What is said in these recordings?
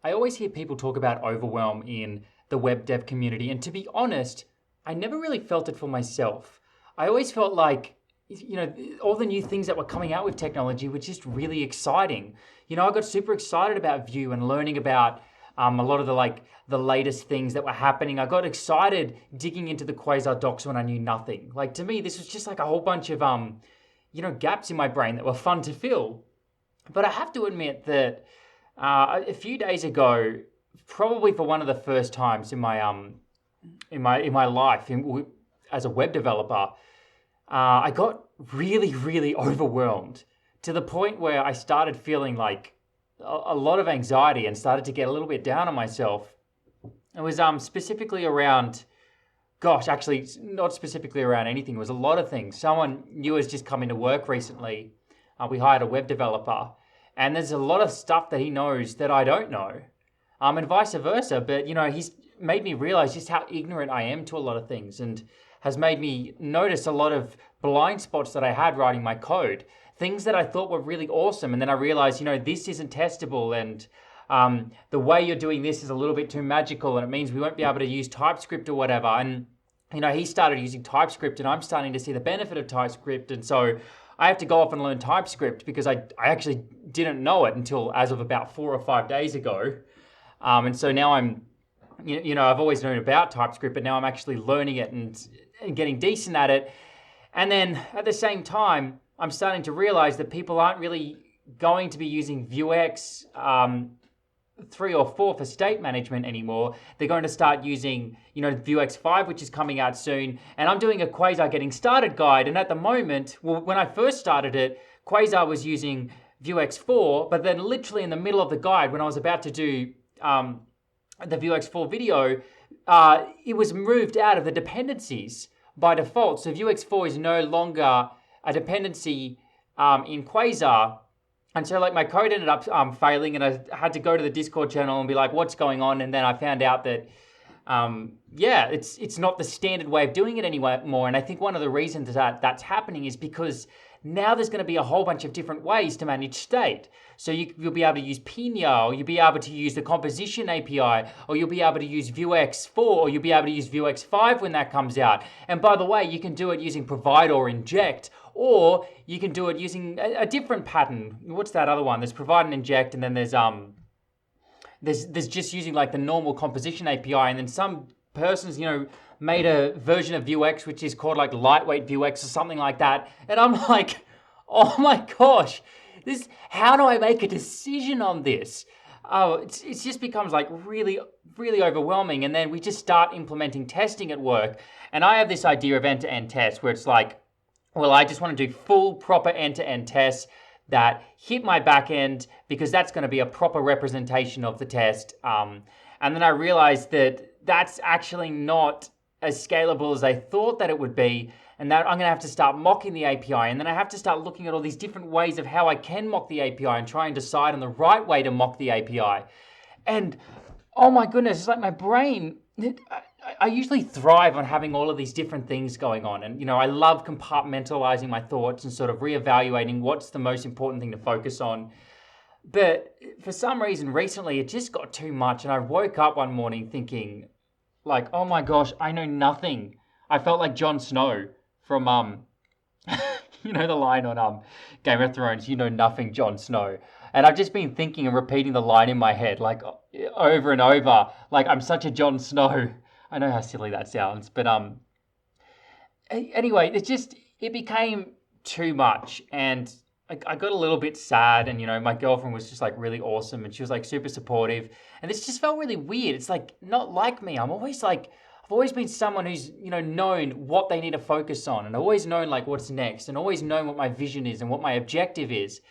I always hear people talk about overwhelm in the web dev community, and to be honest, I never really felt it for myself. I always felt like, all the new things that were coming out with technology were just really exciting. I got super excited about Vue and learning about a lot of the latest things that were happening. I got excited digging into the Quasar docs when I knew nothing. Like, to me, this was just like a whole bunch of gaps in my brain that were fun to fill. But I have to admit that a few days ago, probably for one of the first times in my life as a web developer, I got really, really overwhelmed to the point where I started feeling like a lot of anxiety and started to get a little bit down on myself. It was specifically around, actually not specifically around anything. It was a lot of things. Someone new has just come into work recently. We hired a web developer, and there's a lot of stuff that he knows that I don't know, and vice versa. But he's made me realize just how ignorant I am to a lot of things, and has made me notice a lot of blind spots that I had writing my code. Things that I thought were really awesome, and then I realized, this isn't testable, and the way you're doing this is a little bit too magical, and it means we won't be able to use TypeScript or whatever. And he started using TypeScript, and I'm starting to see the benefit of TypeScript, and so I have to go off and learn TypeScript because I actually didn't know it until as of about 4 or 5 days ago. And so now I've always known about TypeScript, but now I'm actually learning it and getting decent at it. And then at the same time, I'm starting to realize that people aren't really going to be using Vuex 3 or 4 for state management anymore. They're going to start using, Vuex 5, which is coming out soon. And I'm doing a Quasar getting started guide. And at the moment, when I first started it, Quasar was using Vuex 4, but then literally in the middle of the guide, when I was about to do the Vuex 4 video, it was moved out of the dependencies by default. So Vuex 4 is no longer a dependency in Quasar. And so my code ended up failing, and I had to go to the Discord channel and be like, what's going on? And then I found out that, it's not the standard way of doing it anymore. And I think one of the reasons that that's happening is because now there's going to be a whole bunch of different ways to manage state. So you'll be able to use Pina, or you'll be able to use the composition API, or you'll be able to use Vuex 4, or you'll be able to use Vuex 5 when that comes out. And by the way, you can do it using provide or inject, or you can do it using a different pattern. What's that other one? There's provide and inject, and then there's just using the normal composition API, and then some persons, made a version of Vuex which is called lightweight Vuex or something like that. And I'm like, oh my gosh, how do I make a decision on this? Oh, it just becomes really, really overwhelming. And then we just start implementing testing at work. And I have this idea of end-to-end tests where it's I just want to do full, proper end-to-end tests that hit my back end, because that's going to be a proper representation of the test. And then I realized that that's actually not as scalable as I thought that it would be, and that I'm going to have to start mocking the API, and then I have to start looking at all these different ways of how I can mock the API and try and decide on the right way to mock the API. And oh my goodness, it's my brain, I usually thrive on having all of these different things going on. And, I love compartmentalizing my thoughts and sort of reevaluating what's the most important thing to focus on. But for some reason recently, it just got too much. And I woke up one morning thinking oh my gosh, I know nothing. I felt like Jon Snow from, the line on Game of Thrones, you know nothing, Jon Snow. And I've just been thinking and repeating the line in my head, over and over, I'm such a Jon Snow. I know how silly that sounds, but anyway, it became too much, and I got a little bit sad, and my girlfriend was just really awesome, and she was super supportive, and this just felt really weird. It's not like me. I've always been someone who's known what they need to focus on, and always known what's next, and always known what my vision is and what my objective is.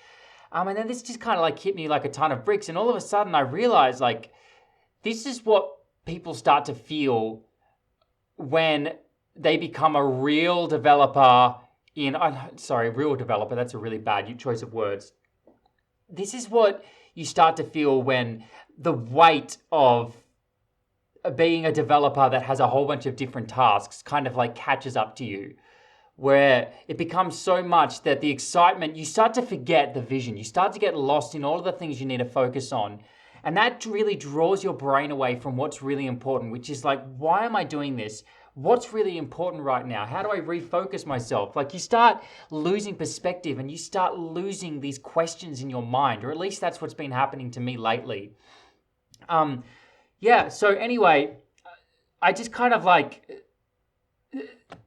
And then this just kind of hit me like a ton of bricks, and all of a sudden I realized this is what people start to feel when they become a real developer real developer, that's a really bad choice of words. This is what you start to feel when the weight of being a developer that has a whole bunch of different tasks kind of catches up to you, where it becomes so much that the excitement, you start to forget the vision. You start to get lost in all of the things you need to focus on. And that really draws your brain away from what's really important, which is like, why am I doing this? What's really important right now? How do I refocus myself? Like, you start losing perspective and you start losing these questions in your mind, or at least that's what's been happening to me lately. So anyway, I just kind of like,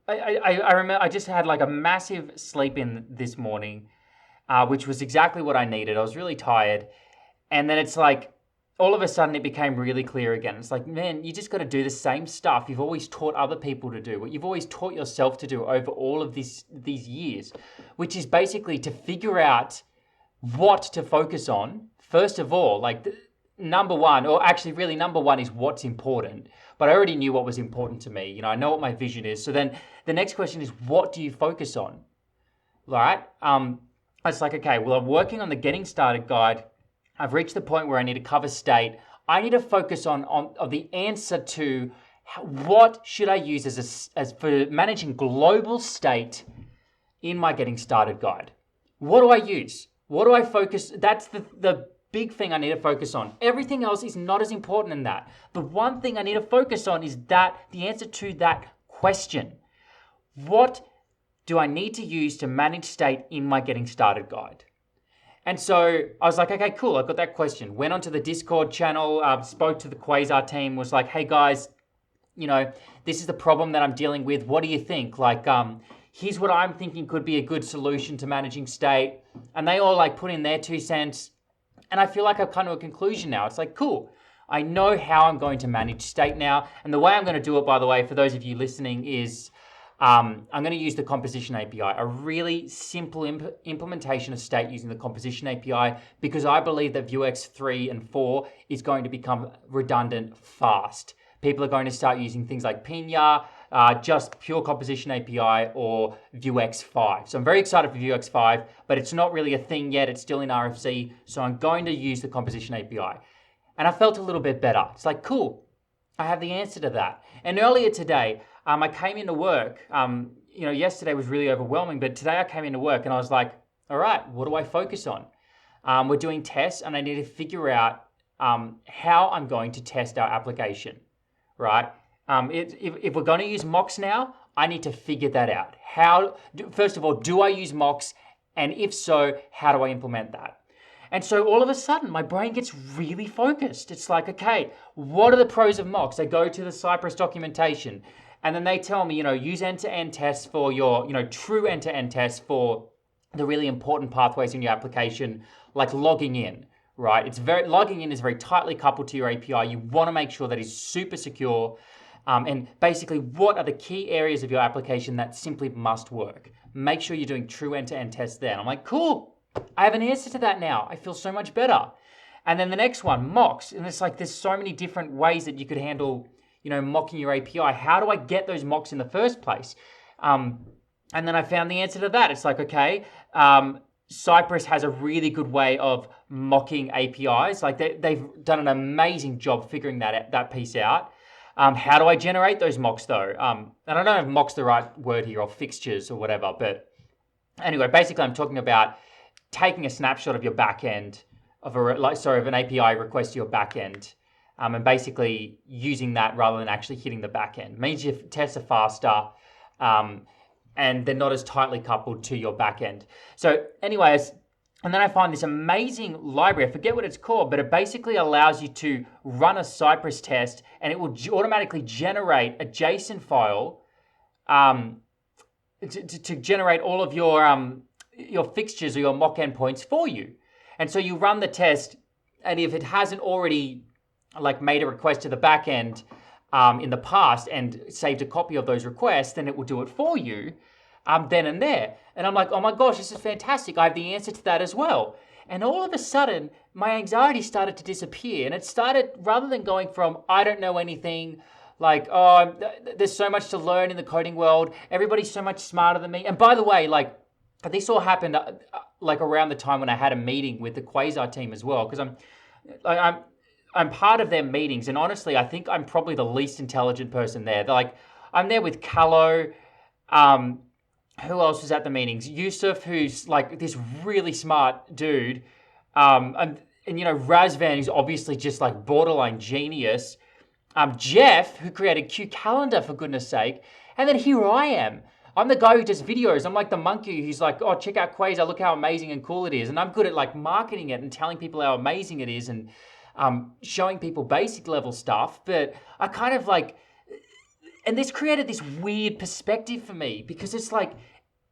I remember I just had like a massive sleep in this morning, which was exactly what I needed. I was really tired. And then it's like, all of a sudden it became really clear again. It's like, man, you just got to do the same stuff you've always taught other people to do, what you've always taught yourself to do over all of these years, which is basically to figure out what to focus on. First of all, like number one is what's important. But I already knew what was important to me. I know what my vision is. So then the next question is, what do you focus on? Right? It's like, okay, well, I'm working on the Getting Started guide. I've reached the point where I need to cover state. I need to focus on the answer to what should I use as for managing global state in my Getting Started guide. What do I use? What do I focus? That's the big thing I need to focus on. Everything else is not as important in that. The one thing I need to focus on is the answer to that question. What do I need to use to manage state in my Getting Started guide? And so I was like, okay, cool, I've got that question. Went onto the Discord channel, spoke to the Quasar team, was like, hey guys, this is the problem that I'm dealing with. What do you think? Like, here's what I'm thinking could be a good solution to managing state. And they all like put in their 2 cents. And I feel like I've come to a conclusion now. It's like, cool, I know how I'm going to manage state now. And the way I'm going to do it, by the way, for those of you listening, is I'm going to use the composition API, a really simple implementation of state using the composition API, because I believe that Vuex 3 and 4 is going to become redundant fast. People are going to start using things like Pina, just pure composition API, or Vuex 5. So I'm very excited for Vuex 5, but it's not really a thing yet. It's still in RFC. So I'm going to use the composition API. And I felt a little bit better. It's like, cool, I have the answer to that. And earlier today, I came into work. Yesterday was really overwhelming, but today I came into work and I was like, all right, what do I focus on? We're doing tests and I need to figure out how I'm going to test our application, right? If we're going to use mocks now, I need to figure that out. First of all, do I use mocks? And if so, how do I implement that? And so all of a sudden, my brain gets really focused. It's like, okay, what are the pros of mocks? I go to the Cypress documentation, and then they tell me, use end-to-end tests for your, true end-to-end tests for the really important pathways in your application, like logging in, right? Logging in is very tightly coupled to your API. You want to make sure that it's super secure. And basically, what are the key areas of your application that simply must work? Make sure you're doing true end-to-end tests there. And I'm like, cool. I have an answer to that now. I feel so much better. And then the next one, mocks. And it's like, there's so many different ways that you could handle, mocking your API. How do I get those mocks in the first place? And then I found the answer to that. It's like, okay, Cypress has a really good way of mocking APIs. Like they've done an amazing job figuring that piece out. How do I generate those mocks though? And I don't know if mock's the right word here, or fixtures or whatever, but anyway, basically I'm talking about taking a snapshot of your backend of an API request to your backend, and basically using that rather than actually hitting the backend. It means your tests are faster, and they're not as tightly coupled to your backend. So anyways, and then I find this amazing library. I forget what it's called, but it basically allows you to run a Cypress test, and it will automatically generate a JSON file to generate all of your fixtures or your mock endpoints for you. And so you run the test, and if it hasn't already made a request to the backend in the past and saved a copy of those requests, then it will do it for you then and there. And I'm like, oh my gosh, this is fantastic. I have the answer to that as well. And all of a sudden, my anxiety started to disappear. And it started, rather than going from, I don't know anything, like, oh, there's so much to learn in the coding world, everybody's so much smarter than me. And by the way, this all happened around the time when I had a meeting with the Quasar team as well, because I'm part of their meetings, and honestly, I think I'm probably the least intelligent person there. I'm there with Callow. Who else was at the meetings? Yusuf, who's this really smart dude. And and Razvan, who's obviously just like borderline genius. Jeff, who created Q Calendar for goodness sake, and then here I am. I'm the guy who does videos. I'm like the monkey who's like, oh, check out Quasar, look how amazing and cool it is. And I'm good at like marketing it and telling people how amazing it is and showing people basic level stuff. But I kind of like, and this created this weird perspective for me because it's like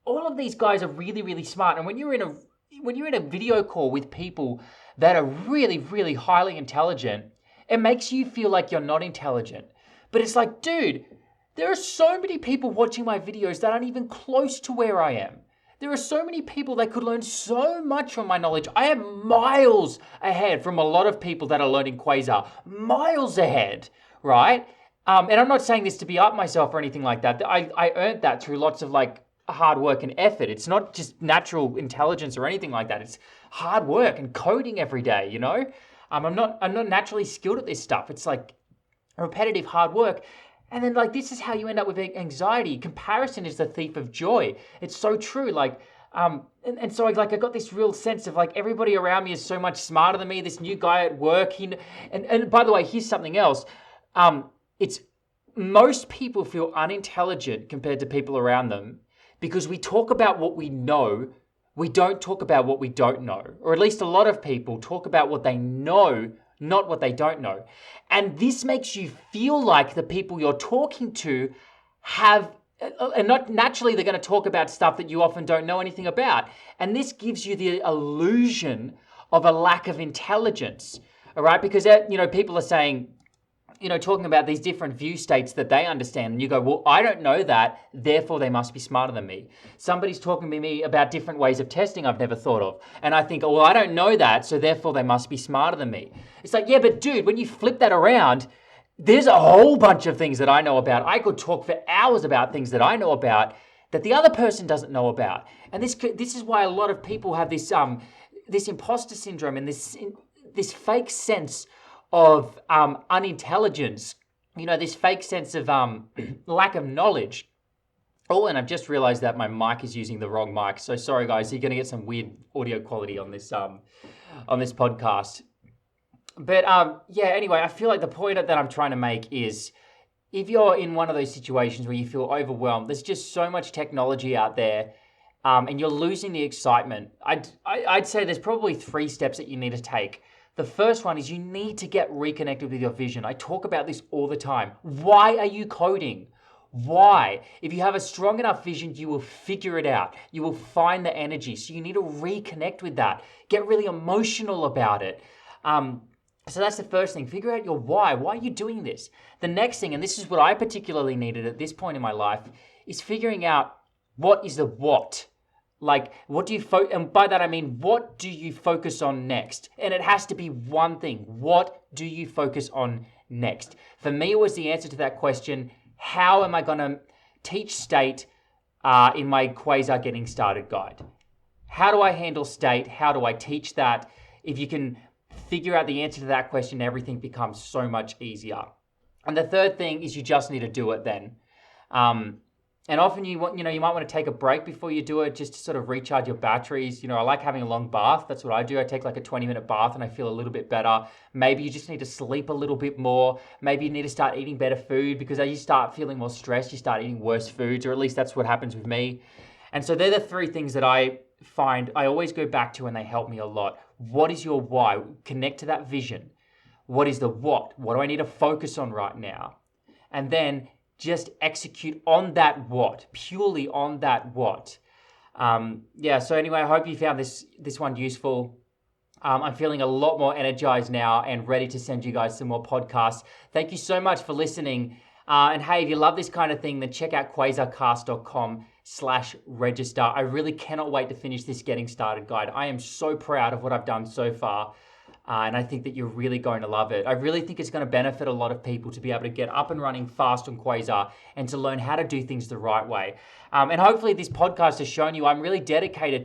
all of these guys are really, really smart. And when you're in a video call with people that are really, really highly intelligent, it makes you feel like you're not intelligent. But it's like, dude, there are so many people watching my videos that aren't even close to where I am. There are so many people that could learn so much from my knowledge. I am miles ahead from a lot of people that are learning Quasar. Miles ahead, right? And I'm not saying this to be up myself or anything like that. I earned that through lots of like hard work and effort. It's not just natural intelligence or anything like that. It's hard work and coding every day, you know? I'm not naturally skilled at this stuff. It's like repetitive hard work. And then like this is how you end up with anxiety. Comparison is the thief of joy. It's so true. Like and so I got this real sense of like everybody around me is so much smarter than me. This new guy at work, and by the way, here's something else. It's most people feel unintelligent compared to people around them because we talk about what we know. We don't talk about what we don't know, or at least a lot of people talk about what they know, not what they don't know. And this makes you feel like the people you're talking to have, and not naturally they're going to talk about stuff that you often don't know anything about. And this gives you the illusion of a lack of intelligence, all right? Because, people are saying, talking about these different view states that they understand. And you go, well, I don't know that, therefore they must be smarter than me. Somebody's talking to me about different ways of testing I've never thought of. And I think, well, I don't know that, so therefore they must be smarter than me. It's like, yeah, but dude, when you flip that around, there's a whole bunch of things that I know about. I could talk for hours about things that I know about that the other person doesn't know about. And this is why a lot of people have this imposter syndrome and this fake sense of unintelligence, this fake sense of lack of knowledge. Oh, and I've just realized that my mic is using the wrong mic. So sorry, guys. You're going to get some weird audio quality on this podcast. But anyway, I feel like the point that I'm trying to make is if you're in one of those situations where you feel overwhelmed, there's just so much technology out there and you're losing the excitement. I'd say there's probably 3 steps that you need to take. The first one is you need to get reconnected with your vision. I talk about this all the time. Why are you coding? Why? If you have a strong enough vision, you will figure it out. You will find the energy. So you need to reconnect with that. Get really emotional about it. So that's the first thing. Figure out your why. Why are you doing this? The next thing, and this is what I particularly needed at this point in my life, is figuring out what is the what. Like, what do you and by that I mean, what do you focus on next? And it has to be one thing. What do you focus on next? For me, it was the answer to that question. How am I going to teach state in my Quasar Getting Started guide? How do I handle state? How do I teach that? If you can figure out the answer to that question, everything becomes so much easier. And the third thing is you just need to do it then. And often you might want to take a break before you do it just to sort of recharge your batteries. I like having a long bath. That's what I do. I take like a 20-minute bath and I feel a little bit better. Maybe you just need to sleep a little bit more. Maybe you need to start eating better food because as you start feeling more stressed, you start eating worse foods, or at least that's what happens with me. And so they're the 3 things that I find I always go back to and they help me a lot. What is your why? Connect to that vision. What is the what? What do I need to focus on right now? And then just execute on that what, purely on that what. So anyway, I hope you found this one useful. I'm feeling a lot more energized now and ready to send you guys some more podcasts. Thank you so much for listening. And hey, if you love this kind of thing, then check out quasarcast.com/register. I really cannot wait to finish this Getting Started guide. I am so proud of what I've done so far. And I think that you're really going to love it. I really think it's going to benefit a lot of people to be able to get up and running fast on Quasar and to learn how to do things the right way. And hopefully this podcast has shown you I'm really dedicated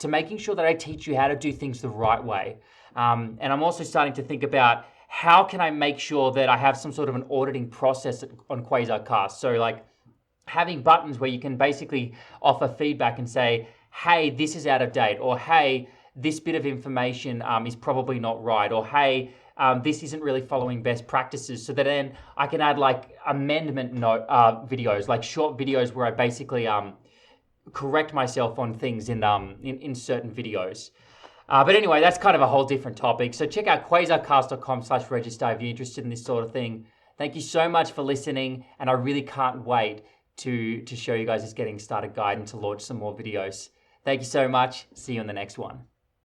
to making sure that I teach you how to do things the right way. And I'm also starting to think about how can I make sure that I have some sort of an auditing process on Quasarcast. So like having buttons where you can basically offer feedback and say, hey, this is out of date, or hey, this bit of information is probably not right, or hey, this isn't really following best practices, so that then I can add like amendment note videos, like short videos where I basically correct myself on things in certain videos. But anyway, that's kind of a whole different topic. So check out quasarcast.com/register if you're interested in this sort of thing. Thank you so much for listening, and I really can't wait to show you guys this Getting Started guide and to launch some more videos. Thank you so much. See you in the next one.